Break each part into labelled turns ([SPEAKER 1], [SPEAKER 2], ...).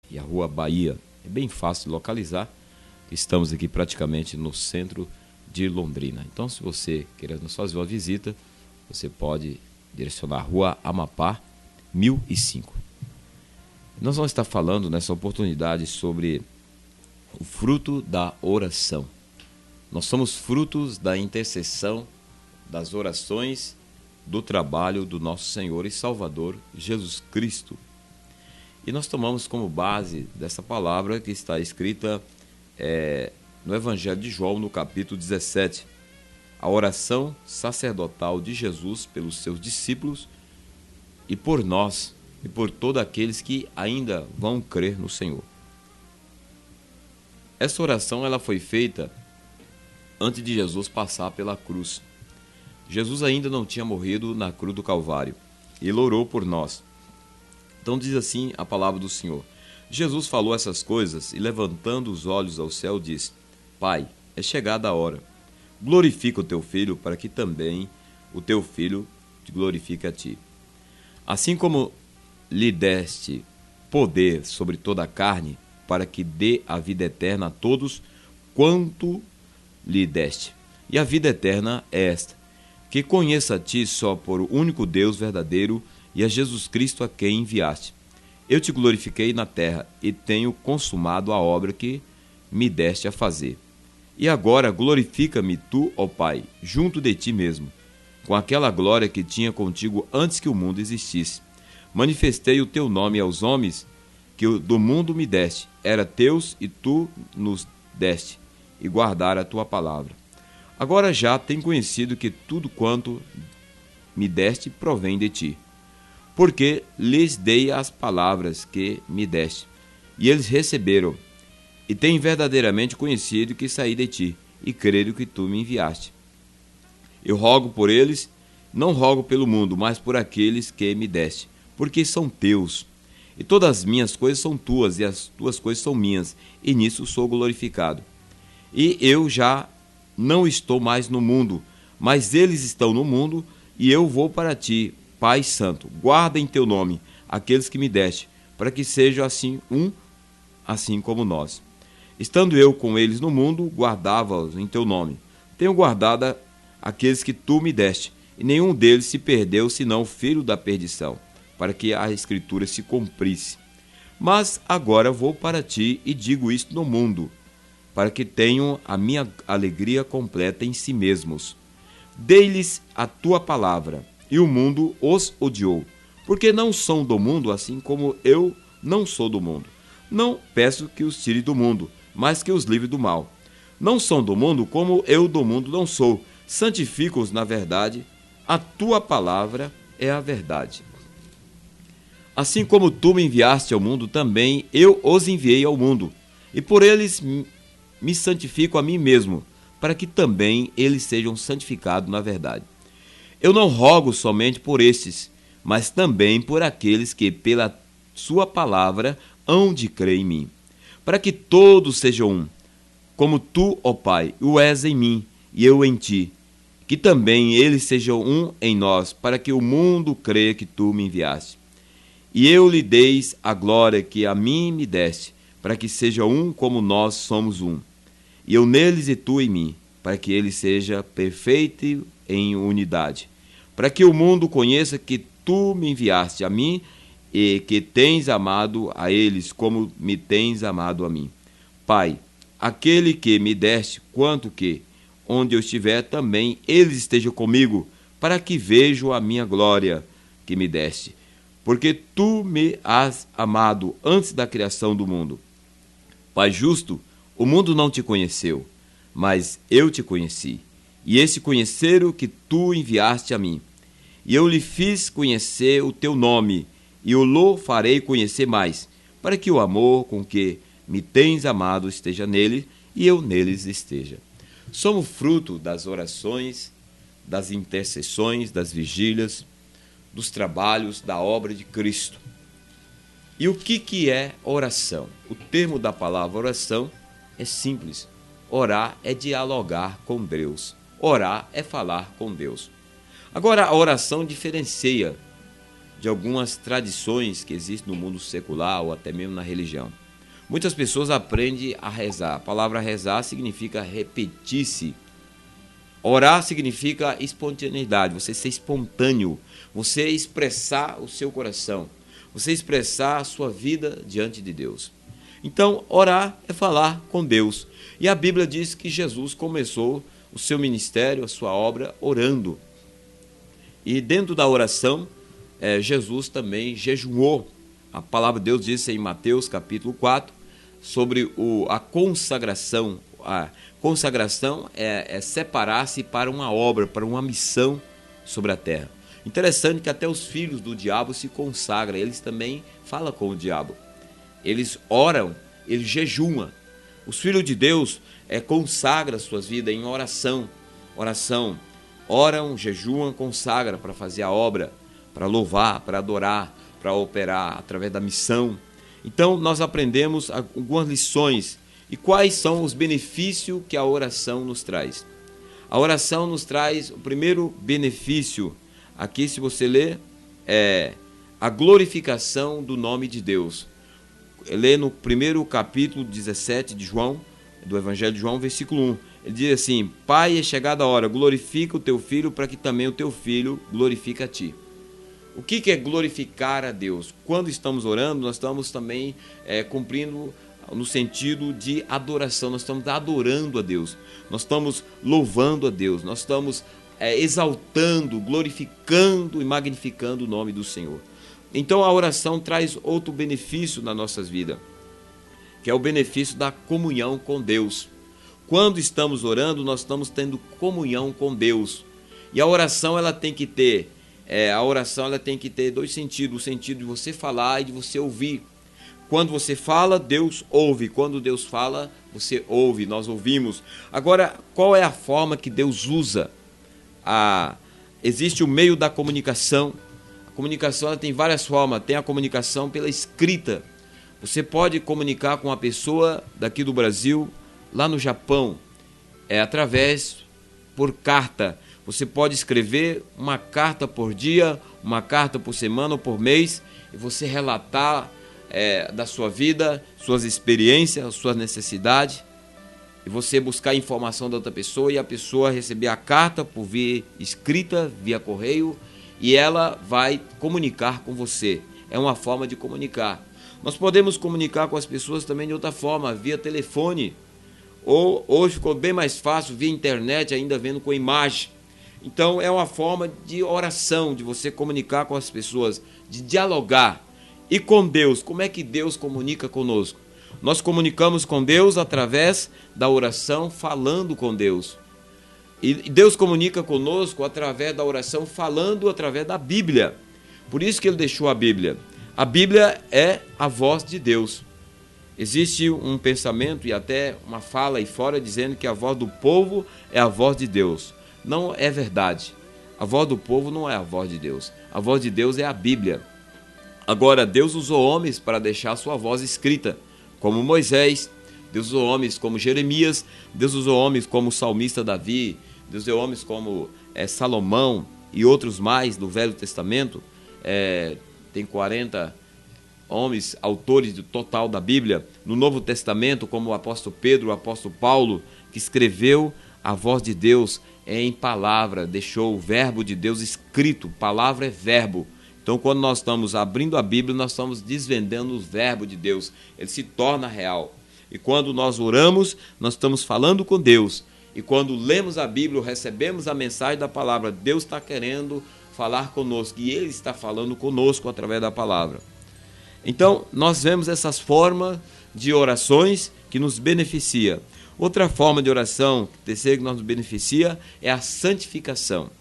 [SPEAKER 1] e a Rua Bahia. É bem fácil de localizar. Estamos aqui praticamente no centro de Londrina. Então, se você querer nos fazer uma visita, você pode direcionar a Rua Amapá 1005. Nós vamos estar falando nessa oportunidade sobre o fruto da oração. Nós somos frutos da intercessão, das orações, do trabalho do nosso Senhor e Salvador Jesus Cristo. E nós tomamos como base dessa palavra que está escrita no Evangelho de João, no capítulo 17, a oração sacerdotal de Jesus pelos seus discípulos e por nós e por todos aqueles que ainda vão crer no Senhor. Essa oração ela foi feita antes de Jesus passar pela cruz. Jesus ainda não tinha morrido na cruz do Calvário. Ele orou por nós. Então diz assim a palavra do Senhor. Jesus falou essas coisas e, levantando os olhos ao céu, disse: Pai, é chegada a hora. Glorifica o teu filho, para que também o teu filho te glorifique a ti. Assim como lhe deste poder sobre toda a carne, para que dê a vida eterna a todos quanto lhe deste. E a vida eterna é esta: que conheça a ti só por o único Deus verdadeiro e a Jesus Cristo a quem enviaste. Eu te glorifiquei na terra e tenho consumado a obra que me deste a fazer. E agora glorifica-me tu, ó Pai, junto de ti mesmo, com aquela glória que tinha contigo antes que o mundo existisse. Manifestei o teu nome aos homens que do mundo me deste. Era teus e tu nos deste, e guardara a tua palavra. Agora já tenho conhecido que tudo quanto me deste provém de ti. Porque lhes dei as palavras que me deste, e eles receberam, e têm verdadeiramente conhecido que saí de ti, e creram que tu me enviaste. Eu rogo por eles, não rogo pelo mundo, mas por aqueles que me deste, porque são teus. E todas as minhas coisas são tuas, e as tuas coisas são minhas, e nisso sou glorificado. E eu já não estou mais no mundo, mas eles estão no mundo, e eu vou para ti. Pai Santo, guarda em teu nome aqueles que me deste, para que sejam assim assim como nós. Estando eu com eles no mundo, guardava-os em teu nome. Tenho guardado aqueles que tu me deste, e nenhum deles se perdeu, senão o filho da perdição, para que a Escritura se cumprisse. Mas agora vou para ti e digo isto no mundo, para que tenham a minha alegria completa em si mesmos. Dei-lhes a tua palavra, e o mundo os odiou, porque não são do mundo, assim como eu não sou do mundo. Não peço que os tire do mundo, mas que os livre do mal. Não são do mundo, como eu do mundo não sou. Santifica-os na verdade, a tua palavra é a verdade. Assim como tu me enviaste ao mundo, também eu os enviei ao mundo, e por eles me santifico a mim mesmo, para que também eles sejam santificados na verdade. Eu não rogo somente por estes, mas também por aqueles que, pela sua palavra, hão de crer em mim, para que todos sejam um, como tu, ó Pai, o és em mim e eu em ti, que também eles sejam um em nós, para que o mundo creia que tu me enviaste. E eu lhe deis a glória que a mim me deste, para que seja um como nós somos um, e eu neles e tu em mim, para que ele seja perfeito em unidade, para que o mundo conheça que tu me enviaste a mim e que tens amado a eles como me tens amado a mim. Pai, aquele que me deste, quanto que, onde eu estiver, também eles estejam comigo, para que vejam a minha glória que me deste, porque tu me has amado antes da criação do mundo. Pai justo, o mundo não te conheceu, mas eu te conheci, e esse conheceram que tu enviaste a mim. E eu lhe fiz conhecer o teu nome, e o lo farei conhecer mais, para que o amor com que me tens amado esteja nele, e eu neles esteja. Somos fruto das orações, das intercessões, das vigílias, dos trabalhos, da obra de Cristo. E o que é oração? O termo da palavra oração é simples. Orar é dialogar com Deus. Orar é falar com Deus. Agora, a oração diferencia de algumas tradições que existem no mundo secular ou até mesmo na religião. Muitas pessoas aprendem a rezar. A palavra rezar significa repetir-se. Orar significa espontaneidade, você ser espontâneo, você expressar o seu coração, você expressar a sua vida diante de Deus. Então, orar é falar com Deus. E a Bíblia diz que Jesus começou o seu ministério, a sua obra, orando. E dentro da oração, Jesus também jejuou. A palavra de Deus diz em Mateus capítulo 4 sobre a consagração. A consagração é separar-se para uma obra, para uma missão sobre a terra. Interessante que até os filhos do diabo se consagram, eles também falam com o diabo. Eles oram, eles jejuam. Os filhos de Deus consagram suas vidas em oração. Oram, jejuam, consagram para fazer a obra, para louvar, para adorar, para operar através da missão. Então nós aprendemos algumas lições. E quais são os benefícios que a oração nos traz? A oração nos traz o primeiro benefício. Aqui, se você ler, é a glorificação do nome de Deus. Lê no primeiro capítulo 17 de João, do Evangelho de João, versículo 1. Ele diz assim: Pai, é chegada a hora, glorifica o teu filho para que também o teu filho glorifique a ti. O que é glorificar a Deus? Quando estamos orando, nós estamos também cumprindo no sentido de adoração. Nós estamos adorando a Deus, nós estamos louvando a Deus, nós estamos exaltando, glorificando e magnificando o nome do Senhor. Então a oração traz outro benefício na nossas vidas, que é o benefício da comunhão com Deus. Quando estamos orando, nós estamos tendo comunhão com Deus. E a oração ela tem que ter dois sentidos: o sentido de você falar e de você ouvir. Quando você fala, Deus ouve. Quando Deus fala, você ouve, nós ouvimos. Agora, qual é a forma que Deus usa? Existe o meio da comunicação. A comunicação ela tem várias formas. Tem a comunicação pela escrita. Você pode comunicar com uma pessoa daqui do Brasil, lá no Japão, por carta. Você pode escrever uma carta por dia, uma carta por semana ou por mês, e você relatar da sua vida, suas experiências, suas necessidades, e você buscar informação da outra pessoa, e a pessoa receber a carta por via escrita, via correio, e ela vai comunicar com você. É uma forma de comunicar. Nós podemos comunicar com as pessoas também de outra forma, via telefone, ou hoje ficou bem mais fácil, via internet, ainda vendo com imagem. Então é uma forma de oração, de você comunicar com as pessoas, de dialogar. E com Deus, como é que Deus comunica conosco? Nós comunicamos com Deus através da oração, falando com Deus. E Deus comunica conosco através da oração, falando através da Bíblia. Por isso que ele deixou a Bíblia. A Bíblia é a voz de Deus. Existe um pensamento e até uma fala aí fora dizendo que a voz do povo é a voz de Deus. Não é verdade. A voz do povo não é a voz de Deus. A voz de Deus é a Bíblia. Agora, Deus usou homens para deixar a sua voz escrita, como Moisés. Deus usou homens como Jeremias. Deus usou homens como o salmista Davi. Deus usou homens como Salomão e outros mais do Velho Testamento. Tem 40 homens, autores do total da Bíblia. No Novo Testamento, como o apóstolo Pedro, o apóstolo Paulo, que escreveu a voz de Deus em palavra, deixou o verbo de Deus escrito. Palavra é verbo. Então, quando nós estamos abrindo a Bíblia, nós estamos desvendando o verbo de Deus. Ele se torna real. E quando nós oramos, nós estamos falando com Deus. E quando lemos a Bíblia, recebemos a mensagem da palavra, Deus está querendo falar conosco. E Ele está falando conosco através da palavra. Então, nós vemos essas formas de orações que nos beneficia. Outra forma de oração, terceira que nos beneficia, é a santificação.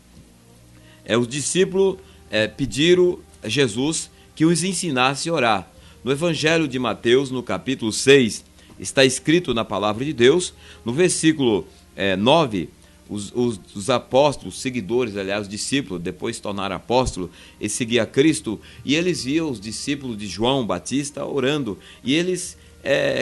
[SPEAKER 1] Os discípulos pediram a Jesus que os ensinasse a orar. No Evangelho de Mateus, no capítulo 6, está escrito na palavra de Deus, no versículo 9, os apóstolos, seguidores, aliás, os discípulos, depois se tornaram apóstolos, e seguiam a Cristo, e eles viam os discípulos de João Batista orando, e eles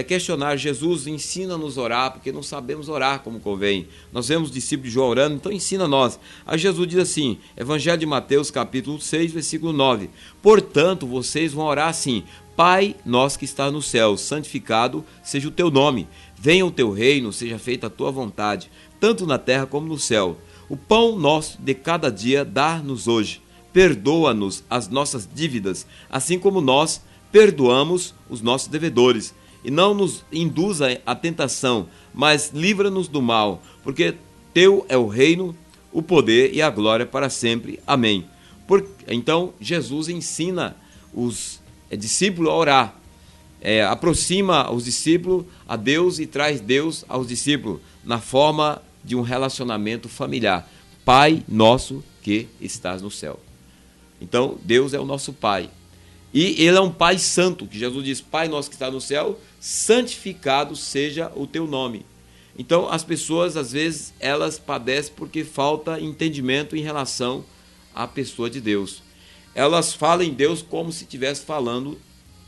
[SPEAKER 1] questionar: Jesus, ensina-nos a orar, porque não sabemos orar como convém. Nós vemos discípulos de João orando, então ensina nós. Aí Jesus diz assim, Evangelho de Mateus, capítulo 6, versículo 9: portanto, vocês vão orar assim: Pai nosso que está no céu, santificado seja o teu nome. Venha o teu reino, seja feita a tua vontade, tanto na terra como no céu. O pão nosso de cada dia dá-nos hoje. Perdoa-nos as nossas dívidas, assim como nós perdoamos os nossos devedores. E não nos induza à tentação, mas livra-nos do mal, porque teu é o reino, o poder e a glória para sempre. Amém. Então, Jesus ensina os discípulos a orar. Aproxima os discípulos a Deus e traz Deus aos discípulos na forma de um relacionamento familiar. Pai nosso que estás no céu. Então, Deus é o nosso Pai. E Ele é um Pai santo, que Jesus diz: Pai nosso que está no céu, santificado seja o teu nome. Então, as pessoas, às vezes, elas padecem porque falta entendimento em relação à pessoa de Deus. Elas falam em Deus como se estivesse falando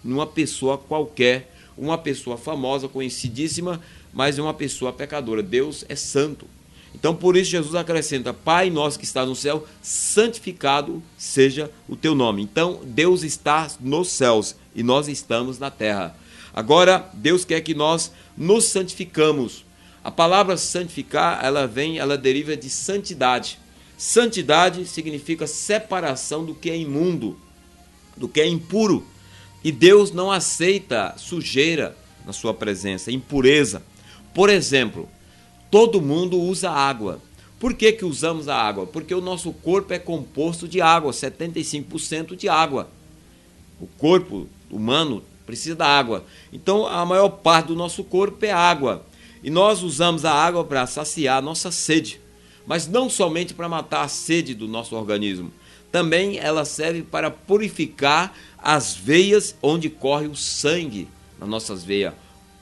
[SPEAKER 1] numa pessoa qualquer, uma pessoa famosa, conhecidíssima, mas é uma pessoa pecadora. Deus é santo. Então, por isso, Jesus acrescenta: Pai nosso que está no céu, santificado seja o teu nome. Então, Deus está nos céus e nós estamos na terra. Agora, Deus quer que nós nos santificamos. A palavra santificar, ela deriva de santidade. Santidade significa separação do que é imundo, do que é impuro. E Deus não aceita sujeira na sua presença, impureza. Por exemplo, todo mundo usa água. Por que usamos a água? Porque o nosso corpo é composto de água, 75% de água. O corpo humano precisa da água. Então, a maior parte do nosso corpo é água. E nós usamos a água para saciar a nossa sede. Mas não somente para matar a sede do nosso organismo. Também ela serve para purificar as veias onde corre o sangue nas nossas veias,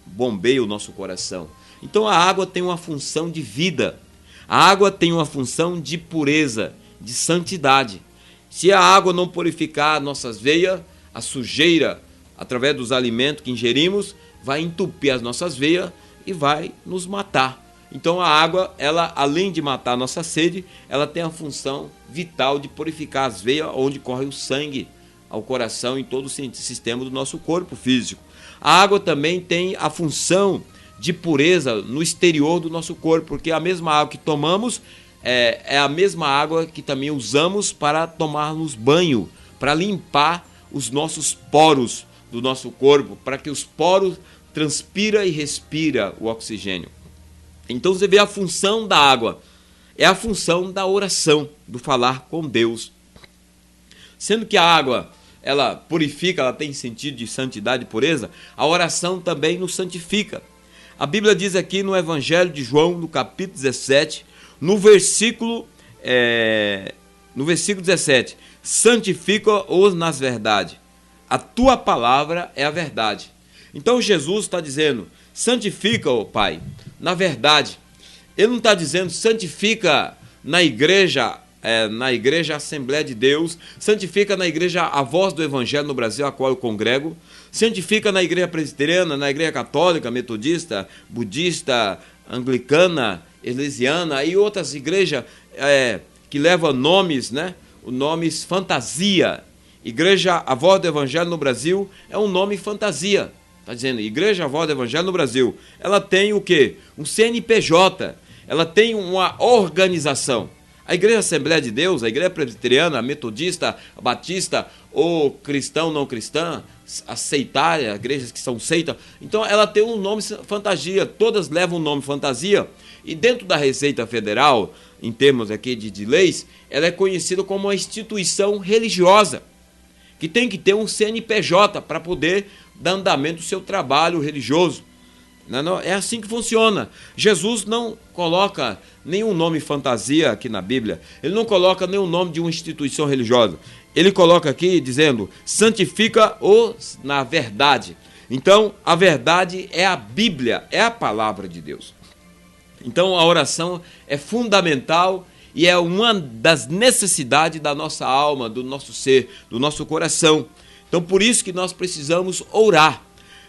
[SPEAKER 1] bombeia o nosso coração. Então a água tem uma função de vida, a água tem uma função de pureza, de santidade. Se a água não purificar nossas veias, a sujeira, através dos alimentos que ingerimos, vai entupir as nossas veias e vai nos matar. Então a água, ela, além de matar a nossa sede, ela tem a função vital de purificar as veias onde corre o sangue ao coração e todo o sistema do nosso corpo físico. A água também tem a função de pureza no exterior do nosso corpo, porque a mesma água que tomamos é a mesma água que também usamos para tomarmos banho, para limpar os nossos poros do nosso corpo, para que os poros transpira e respira o oxigênio. Então você vê a função da água, é a função da oração, do falar com Deus. Sendo que a água, ela purifica, ela tem sentido de santidade e pureza, a oração também nos santifica. A Bíblia diz aqui no Evangelho de João, no capítulo 17, no versículo 17, santifica-os nas verdades. A tua palavra é a verdade. Então Jesus está dizendo, santifica, ó Pai, na verdade. Ele não está dizendo santifica na igreja Assembleia de Deus, santifica na igreja A Voz do Evangelho no Brasil, a qual eu congrego, santifica na igreja presbiteriana, na igreja católica, metodista, budista, anglicana, eclesiana e outras igrejas que levam nomes, nomes fantasia. Igreja A Voz do Evangelho no Brasil é um nome fantasia. Está dizendo, Igreja A Voz do Evangelho no Brasil. Ela tem o quê? Um CNPJ. Ela tem uma organização. A Igreja Assembleia de Deus, a Igreja Presbiteriana, a Metodista, a Batista, ou cristão, não cristã, aceitária, igrejas que são seita. Então ela tem um nome fantasia. Todas levam um nome fantasia. E dentro da Receita Federal, em termos aqui de leis, ela é conhecida como uma instituição religiosa, que tem que ter um CNPJ para poder dar andamento do seu trabalho religioso. É assim que funciona. Jesus não coloca nenhum nome fantasia aqui na Bíblia. Ele não coloca nenhum nome de uma instituição religiosa. Ele coloca aqui dizendo, santifica-os na verdade. Então, a verdade é a Bíblia, é a palavra de Deus. Então, a oração é fundamental e é uma das necessidades da nossa alma, do nosso ser, do nosso coração. Então, por isso que nós precisamos orar.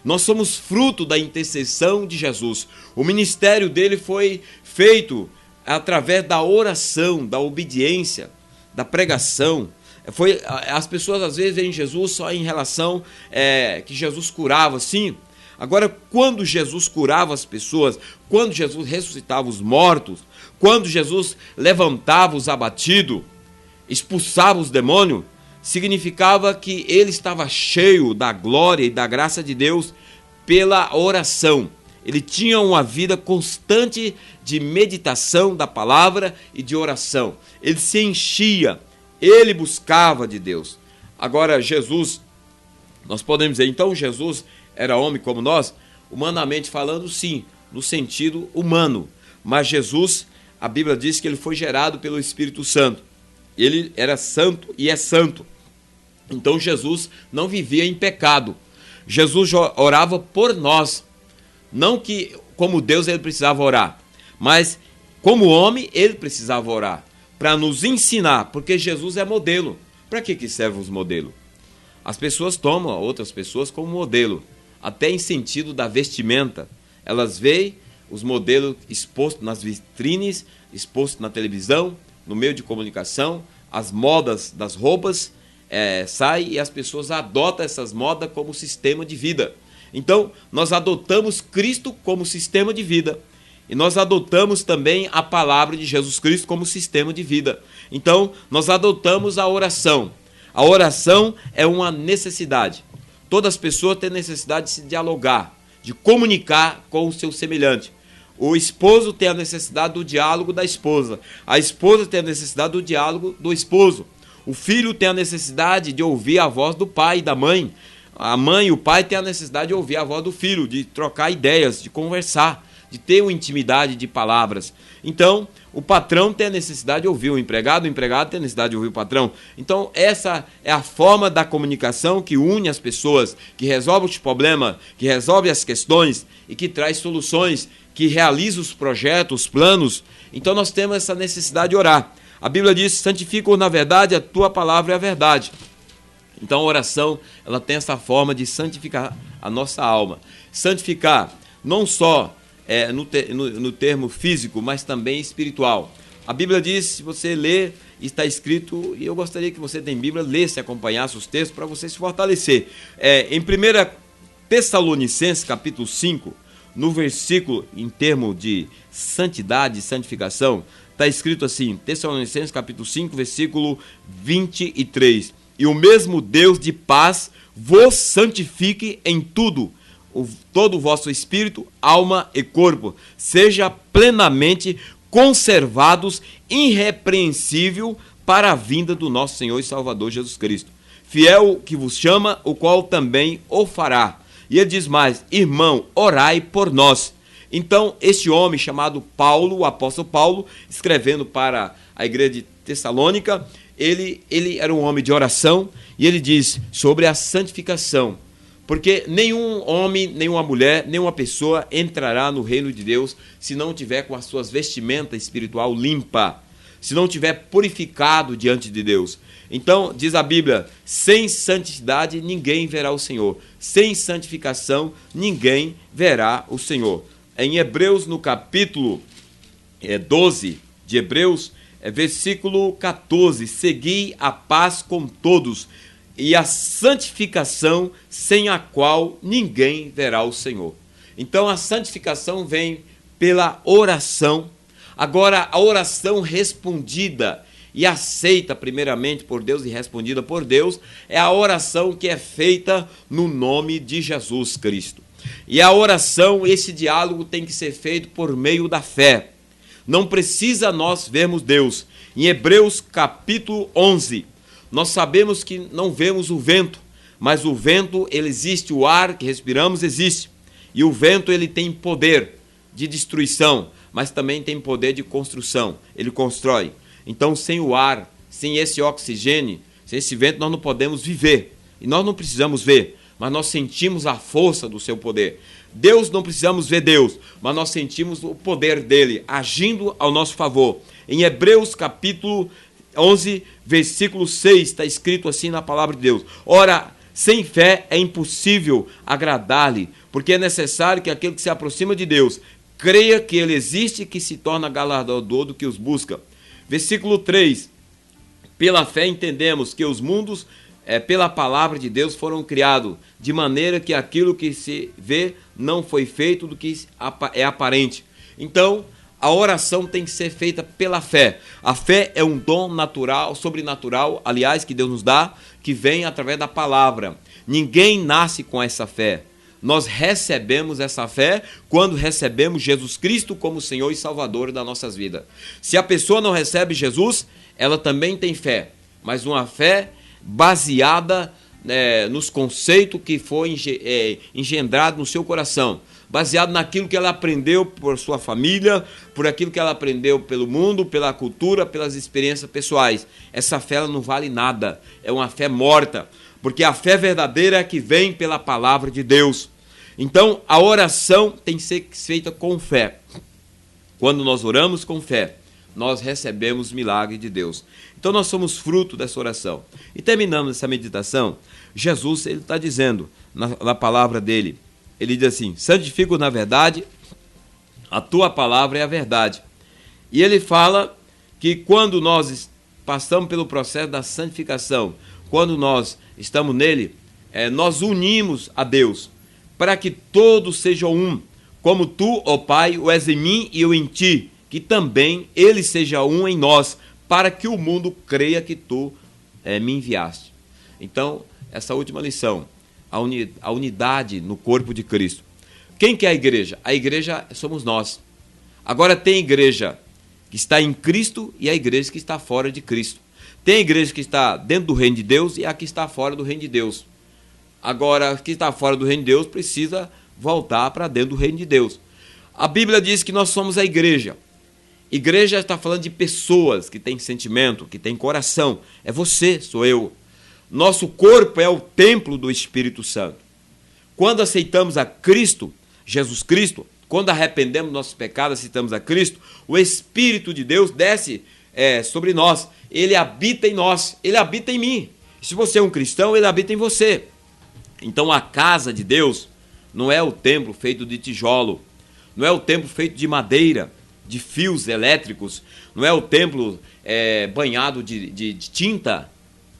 [SPEAKER 1] Nós somos fruto da intercessão de Jesus. O ministério dele foi feito através da oração, da obediência, da pregação. As pessoas às vezes veem Jesus só em relação que Jesus curava, sim. Agora, quando Jesus curava as pessoas, quando Jesus ressuscitava os mortos, quando Jesus levantava os abatidos, expulsava os demônios, significava que ele estava cheio da glória e da graça de Deus pela oração. Ele tinha uma vida constante de meditação da palavra e de oração. Ele se enchia, ele buscava de Deus. Agora, Jesus, nós podemos dizer, então Jesus era homem como nós? Humanamente falando, sim, no sentido humano. Mas Jesus, a Bíblia diz que ele foi gerado pelo Espírito Santo. Ele era santo e é santo. Então Jesus não vivia em pecado. Jesus orava por nós. Não que como Deus ele precisava orar, mas como homem ele precisava orar. Para nos ensinar, porque Jesus é modelo. Para que servem os modelos? As pessoas tomam outras pessoas como modelo, até em sentido da vestimenta. Elas veem os modelos expostos nas vitrines, expostos na televisão, no meio de comunicação, as modas das roupas saem e as pessoas adotam essas modas como sistema de vida. Então, nós adotamos Cristo como sistema de vida. E nós adotamos também a palavra de Jesus Cristo como sistema de vida. Então, nós adotamos a oração. A oração é uma necessidade. Todas as pessoas têm necessidade de se dialogar, de comunicar com o seu semelhante. O esposo tem a necessidade do diálogo da esposa. A esposa tem a necessidade do diálogo do esposo. O filho tem a necessidade de ouvir a voz do pai e da mãe. A mãe e o pai têm a necessidade de ouvir a voz do filho, de trocar ideias, de conversar, de ter uma intimidade de palavras. Então, o patrão tem a necessidade de ouvir o empregado tem a necessidade de ouvir o patrão. Então, essa é a forma da comunicação que une as pessoas, que resolve os problemas, que resolve as questões e que traz soluções, que realiza os projetos, os planos. Então, nós temos essa necessidade de orar. A Bíblia diz, santifica-os na verdade, a tua palavra é a verdade. Então, a oração, ela tem essa forma de santificar a nossa alma. Santificar não só no termo físico, mas também espiritual. A Bíblia diz, se você ler, está escrito, e eu gostaria que você tem Bíblia, lesse, acompanhasse os textos para você se fortalecer. Em 1 Tessalonicenses, capítulo 5, no versículo, em termo de santidade e santificação, está escrito assim, Tessalonicenses, capítulo 5, versículo 23. E o mesmo Deus de paz vos santifique em tudo, todo o vosso espírito, alma e corpo, seja plenamente conservados, irrepreensível para a vinda do nosso Senhor e Salvador Jesus Cristo. Fiel que vos chama, o qual também o fará. E ele diz mais, irmão, orai por nós. Então, este homem chamado Paulo, o apóstolo Paulo, escrevendo para a igreja de Tessalônica, ele era um homem de oração e ele diz sobre a santificação. Porque nenhum homem, nenhuma mulher, nenhuma pessoa entrará no reino de Deus se não tiver com as suas vestimentas espiritual limpa, se não tiver purificado diante de Deus. Então, diz a Bíblia, sem santidade ninguém verá o Senhor. Sem santificação ninguém verá o Senhor. Em Hebreus, no capítulo 12 de Hebreus, versículo 14, segui a paz com todos e a santificação sem a qual ninguém verá o Senhor. Então a santificação vem pela oração. Agora a oração respondida e aceita primeiramente por Deus e respondida por Deus é a oração que é feita no nome de Jesus Cristo. E a oração, esse diálogo tem que ser feito por meio da fé. Não precisa nós vermos Deus. Em Hebreus capítulo 11, nós sabemos que não vemos o vento, mas o vento, ele existe, o ar que respiramos existe. E o vento, ele tem poder de destruição, mas também tem poder de construção. Ele constrói. Então, sem o ar, sem esse oxigênio, sem esse vento, nós não podemos viver. E nós não precisamos ver, mas nós sentimos a força do seu poder. Deus, não precisamos ver Deus, mas nós sentimos o poder dele agindo ao nosso favor. Em Hebreus capítulo 11, versículo 6, está escrito assim na palavra de Deus. Ora, Sem fé é impossível agradar-lhe, porque é necessário que aquele que se aproxima de Deus creia que ele existe e que se torna galardoador do que os busca. Versículo 3. Pela fé entendemos que os mundos, pela palavra de Deus, foram criados, de maneira que aquilo que se vê não foi feito do que é aparente. Então, a oração tem que ser feita pela fé. A fé é um dom natural, sobrenatural, aliás, que Deus nos dá, que vem através da palavra. Ninguém nasce com essa fé. Nós recebemos essa fé quando recebemos Jesus Cristo como Senhor e Salvador das nossas vidas. Se a pessoa não recebe Jesus, ela também tem fé, mas uma fé baseada nos conceitos que foi engendrado no seu coração, baseado naquilo que ela aprendeu por sua família, por aquilo que ela aprendeu pelo mundo, pela cultura, pelas experiências pessoais. Essa fé ela não vale nada, é uma fé morta, porque a fé verdadeira é a que vem pela palavra de Deus. Então, a oração tem que ser feita com fé. Quando nós oramos com fé, nós recebemos milagre de Deus. Então, nós somos fruto dessa oração. E terminando essa meditação, Jesus ele está dizendo na palavra dele, ele diz assim: santifico na verdade, a tua palavra é a verdade. E ele fala que quando nós passamos pelo processo da santificação, quando nós estamos nele, nós unimos a Deus, para que todos sejam um, como tu, ó Pai, o és em mim e eu em ti, que também ele seja um em nós, para que o mundo creia que tu me enviaste. Então, essa última lição, a unidade no corpo de Cristo. Quem que é a igreja? A igreja somos nós. Agora tem a igreja que está em Cristo e a igreja que está fora de Cristo. Tem a igreja que está dentro do reino de Deus e a que está fora do reino de Deus. Agora, a que está fora do reino de Deus precisa voltar para dentro do reino de Deus. A Bíblia diz que nós somos a igreja. Igreja está falando de pessoas que têm sentimento, que têm coração. É você, sou eu. Nosso corpo é o templo do Espírito Santo. Quando aceitamos a Cristo, Jesus Cristo, quando arrependemos dos nossos pecados, aceitamos a Cristo, o Espírito de Deus desce sobre nós. Ele habita em nós, ele habita em mim. Se você é um cristão, ele habita em você. Então a casa de Deus não é o templo feito de tijolo, não é o templo feito de madeira, de fios elétricos, não é o templo banhado de tinta.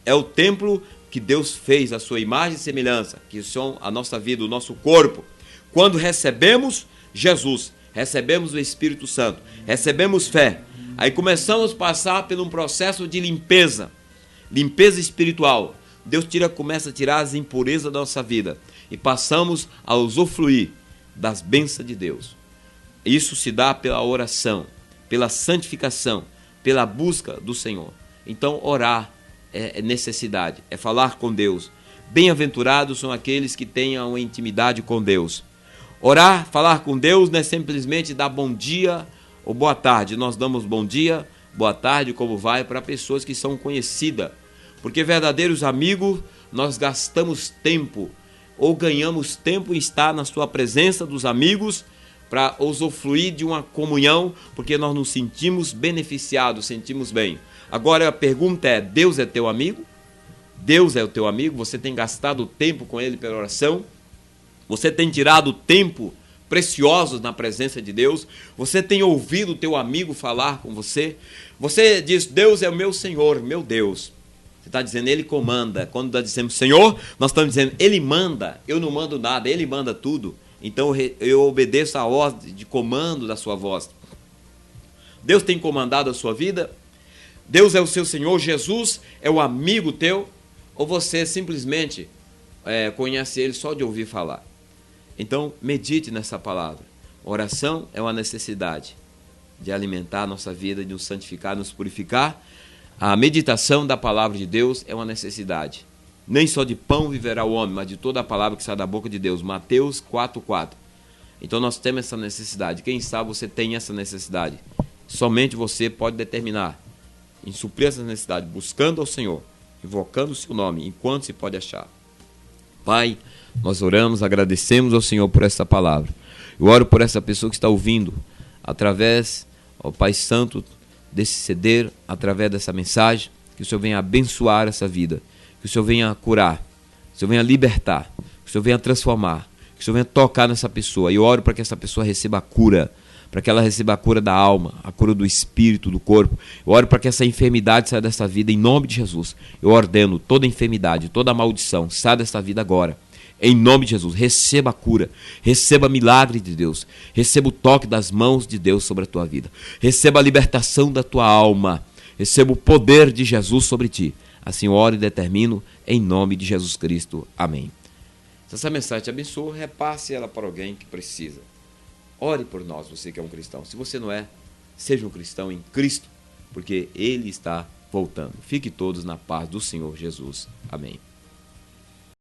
[SPEAKER 1] É o templo que Deus fez a sua imagem e semelhança, que são a nossa vida, o nosso corpo. Quando recebemos Jesus, recebemos o Espírito Santo, recebemos fé, aí começamos a passar por um processo de limpeza espiritual. Deus começa a tirar as impurezas da nossa vida e passamos a usufruir das bênçãos de Deus. Isso se dá pela oração, pela santificação, pela busca do Senhor. Então, orar é necessidade, é falar com Deus. Bem-aventurados são aqueles que tenham uma intimidade com Deus. Orar, falar com Deus não é simplesmente dar bom dia ou boa tarde. Nós damos bom dia, boa tarde, como vai, para pessoas que são conhecidas. Porque verdadeiros amigos, nós gastamos tempo ou ganhamos tempo em estar na sua presença dos amigos para usufruir de uma comunhão, porque nós nos sentimos beneficiados, sentimos bem. Agora a pergunta é: Deus é teu amigo? Deus é o teu amigo? Você tem gastado tempo com ele pela oração? Você tem tirado tempo precioso na presença de Deus? Você tem ouvido o teu amigo falar com você? Você diz: Deus é o meu Senhor, meu Deus. Você está dizendo, ele comanda. Quando nós dizemos Senhor, nós estamos dizendo, ele manda. Eu não mando nada, ele manda tudo. Então eu obedeço a ordem de comando da sua voz. Deus tem comandado a sua vida? Deus é o seu Senhor? Jesus é o amigo teu? Ou você simplesmente conhece ele só de ouvir falar? Então medite nessa palavra. Oração é uma necessidade de alimentar a nossa vida, de nos santificar, nos purificar. A meditação da palavra de Deus é uma necessidade. Nem só de pão viverá o homem, mas de toda a palavra que sai da boca de Deus. Mateus 4:4. Então nós temos essa necessidade. Quem sabe você tem essa necessidade. Somente você pode determinar em suprir essa necessidade, buscando ao Senhor, invocando o seu nome, enquanto se pode achar. Pai, nós oramos, agradecemos ao Senhor por essa palavra. Eu oro por essa pessoa que está ouvindo, através, ó Pai Santo, desse CD, através dessa mensagem, que o Senhor venha abençoar essa vida, que o Senhor venha curar. o Senhor venha libertar, que o Senhor venha transformar, que o Senhor venha tocar nessa pessoa. E eu oro para que essa pessoa receba a cura, para que ela receba a cura da alma, a cura do espírito, do corpo. Eu oro para que essa enfermidade saia dessa vida em nome de Jesus. Eu ordeno toda enfermidade, toda maldição, saia dessa vida agora. Em nome de Jesus, receba a cura, receba milagre de Deus, receba o toque das mãos de Deus sobre a tua vida, receba a libertação da tua alma, receba o poder de Jesus sobre ti. Assim eu oro e determino em nome de Jesus Cristo. Amém. Se essa mensagem te abençoa, repasse ela para alguém que precisa. Ore por nós, você que é um cristão. Se você não é, seja um cristão em Cristo, porque Ele está voltando. Fique todos na paz do Senhor Jesus. Amém.